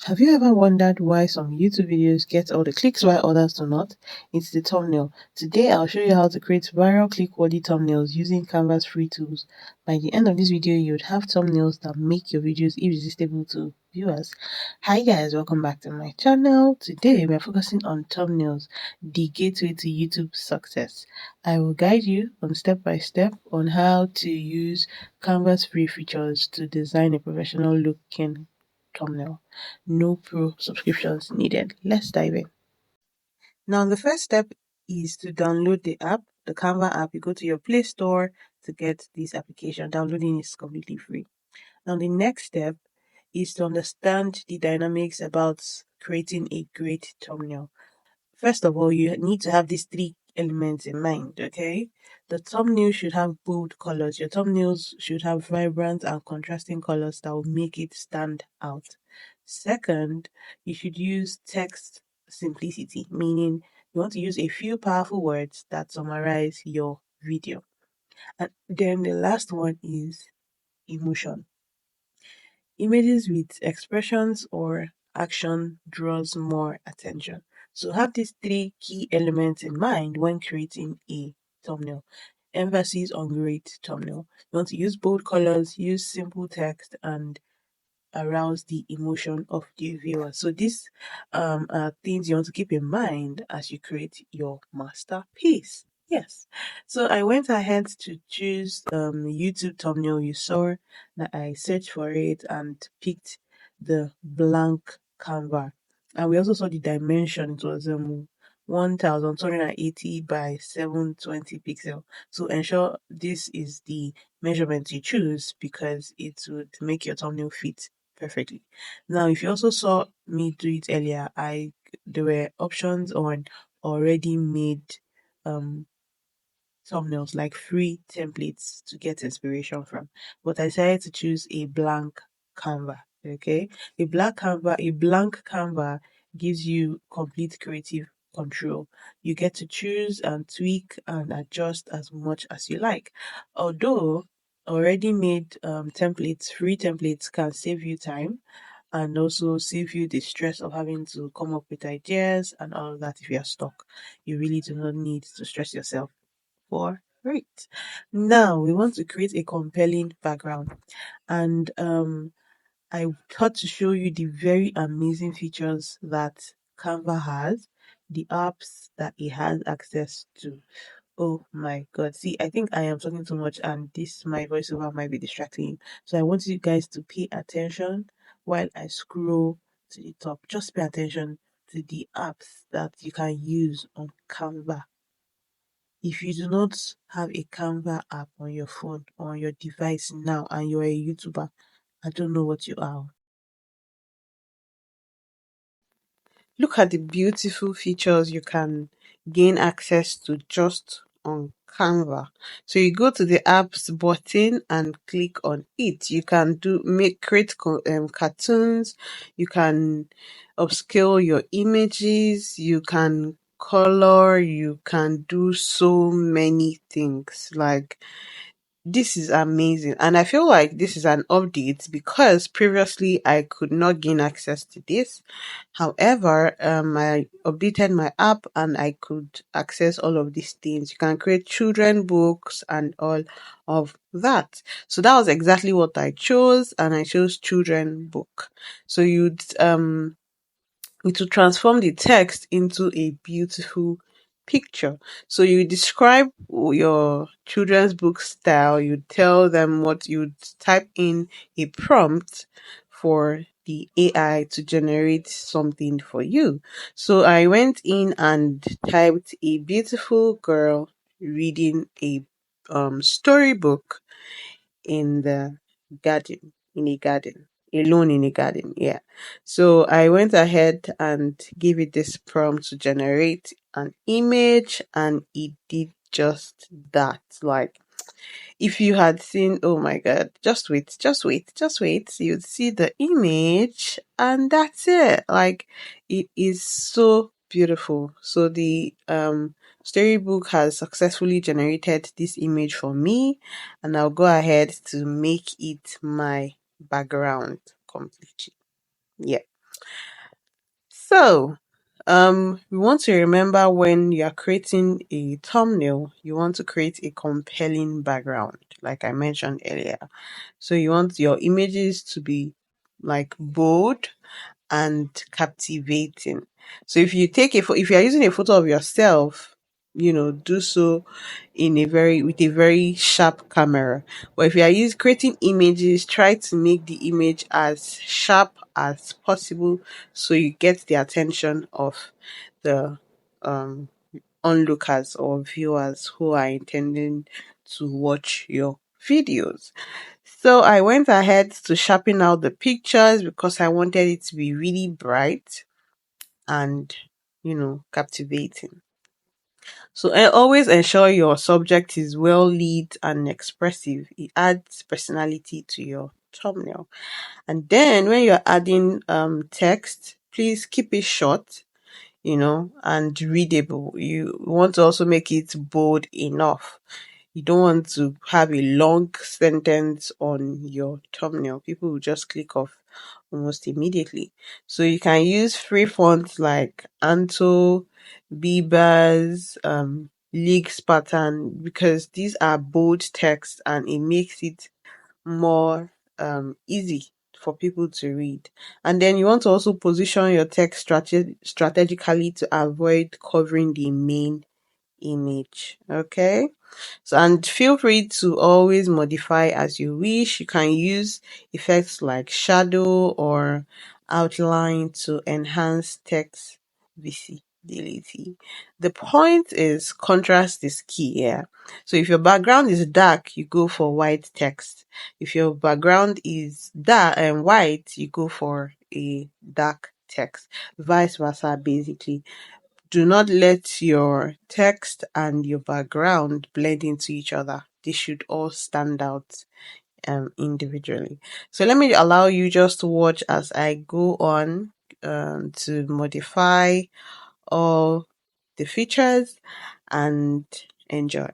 Have you ever wondered why some YouTube videos get all the clicks while others do not? It's the thumbnail. Today I'll show you how to create viral click-worthy thumbnails using Canva's free tools. By the end of this video, you would have thumbnails that make your videos irresistible to viewers. Hi guys, welcome back to my channel. Today we're focusing on thumbnails, the gateway to YouTube success. I will guide you on step by step on how to use Canva's free features to design a professional looking thumbnail. No pro subscriptions needed. Let's dive in. Now, the first step is to download the app, the Canva app. You go to your Play Store to get this application. Downloading is completely free. Now, the next step is to understand the dynamics about creating a great thumbnail. First of all, you need to have these three elements in mind, okay? The thumbnail should have bold colors. Your thumbnails should have vibrant and contrasting colors that will make it stand out. Second, you should use text simplicity, meaning you want to use a few powerful words that summarize your video. And then the last one is emotion. Images with expressions or action draws more attention. So have these three key elements in mind when creating a thumbnail. Emphasis on great thumbnail. You want to use bold colors, use simple text, and arouse the emotion of the viewer. So these are things you want to keep in mind as you create your masterpiece. Yes. So I went ahead to choose YouTube thumbnail. You saw that I searched for it and picked the blank Canva. And we also saw the dimension. It was 1280 by 720 pixel. So ensure this is the measurement you choose because it would make your thumbnail fit perfectly. Now, if you also saw me do it earlier, there were options on already made um thumbnails, like free templates to get inspiration from. But I decided to choose a blank Canva. Okay, a blank Canva gives you complete creative control. You get to choose and tweak and adjust as much as you like. Although already made templates, free templates can save you time and also save you the stress of having to come up with ideas and all of that if you're stuck. You really do not need to stress yourself for it. Now we want to create a compelling background, and I thought to show you the very amazing features that Canva has, the apps that it has access to. Oh my god. See, I think I am talking too much and this my voiceover might be distracting you. So I want you guys to pay attention while I scroll to the top. Just pay attention to the apps that you can use on Canva. If you do not have a Canva app on your phone or on your device now and you're a YouTuber, I don't know what you are. Look at the beautiful features you can gain access to just on Canva. So you go to the apps button and click on it. You can create cartoons. You can upscale your images. You can color. You can do so many things. Like, this is amazing. And I feel like this is an update because previously I could not gain access to this. However, I updated my app and I could access all of these things. You can create children books and all of that. So that was exactly what I chose, and I chose children book. So it will transform the text into a beautiful picture. So you describe your children's book style, you tell them what you type in a prompt for the AI to generate something for you. So I went in and typed a beautiful girl reading a storybook in the garden, alone in a garden. Yeah. So I went ahead and gave it this prompt to generate an image, and it did just that. Like, if you had seen, oh my god, just wait, you'd see the image, and that's it. Like, it is so beautiful. So the storybook has successfully generated this image for me, and I'll go ahead to make it my background completely. Yeah. So, we want to remember when you are creating a thumbnail, you want to create a compelling background, like I mentioned earlier. So you want your images to be like bold and captivating. So if you take if you are using a photo of yourself, do so in a very with a very sharp camera. But if you are creating images, try to make the image as sharp as possible so you get the attention of the um onlookers or viewers who are intending to watch your videos. So I went ahead to sharpen out the pictures because I wanted it to be really bright and, captivating. So I always ensure your subject is well lit and expressive. It adds personality to your thumbnail. And then when you're adding text, please keep it short, and readable. You want to also make it bold enough. You don't want to have a long sentence on your thumbnail. People will just click off almost immediately. So you can use free fonts like Anto, Bieber's, League's pattern because these are bold text and it makes it more easy for people to read. And then you want to also position your text strategically to avoid covering the main image. Okay. So, and feel free to always modify as you wish. You can use effects like shadow or outline to enhance text visibility. The point is contrast is key here. So if your background is dark, you go for white text. If your background is dark and white, you go for a dark text. Vice versa, basically. Do not let your text and your background blend into each other. They should all stand out individually. So let me allow you just to watch as I go on to modify all the features and enjoy.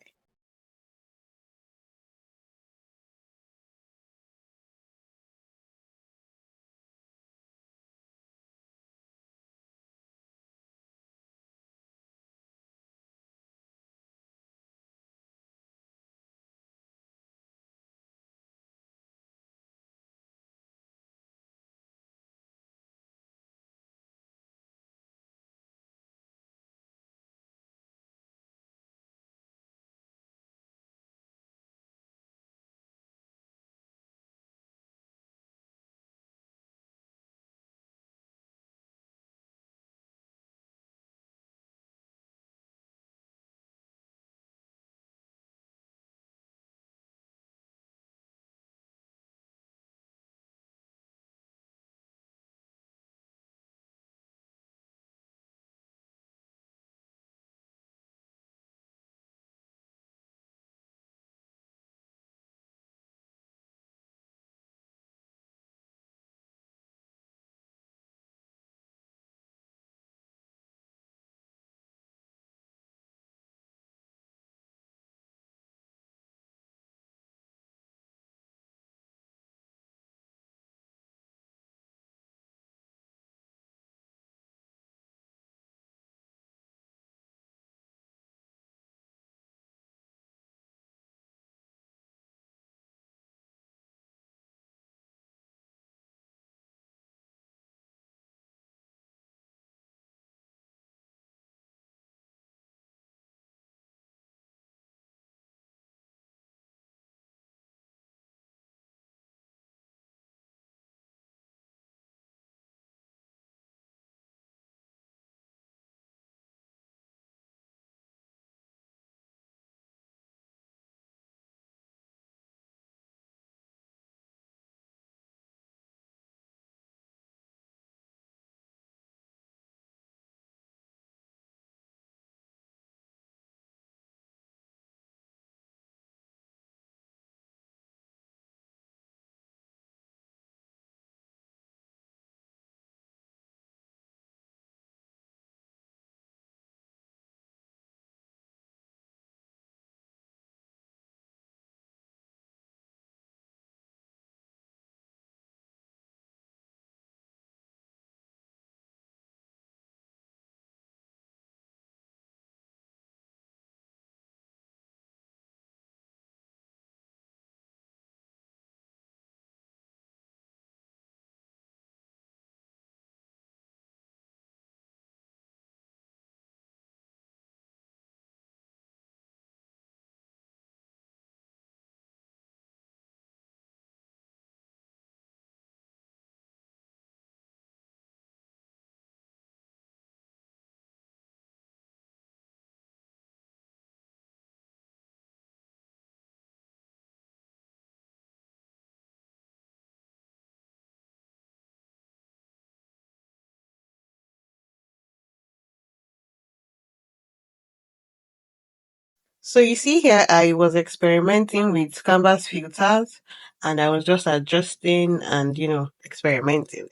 So you see here, I was experimenting with canvas filters and I was just adjusting and, experimenting.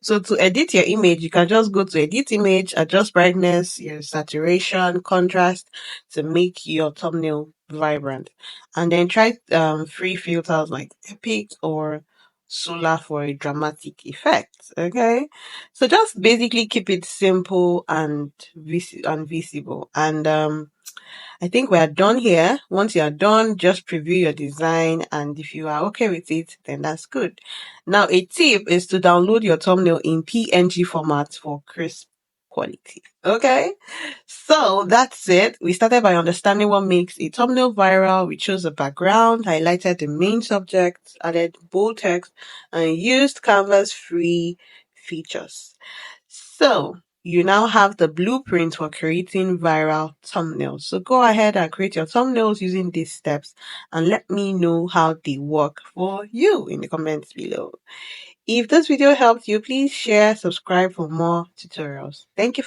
So to edit your image, you can just go to edit image, adjust brightness, your saturation, contrast to make your thumbnail vibrant. And then try free filters like Epic or Solar for a dramatic effect. Okay. So just basically keep it simple and visible. And I think we are done here. Once you are done, just preview your design, and if you are okay with it, then that's good. Now, a tip is to download your thumbnail in PNG format for crisp quality. Okay? So that's it. We started by understanding what makes a thumbnail viral. We chose a background, highlighted the main subject, added bold text, and used Canva's free features. So you now have the blueprint for creating viral thumbnails. So go ahead and create your thumbnails using these steps and let me know how they work for you in the comments below. If this video helped you, please share, subscribe for more tutorials. Thank you.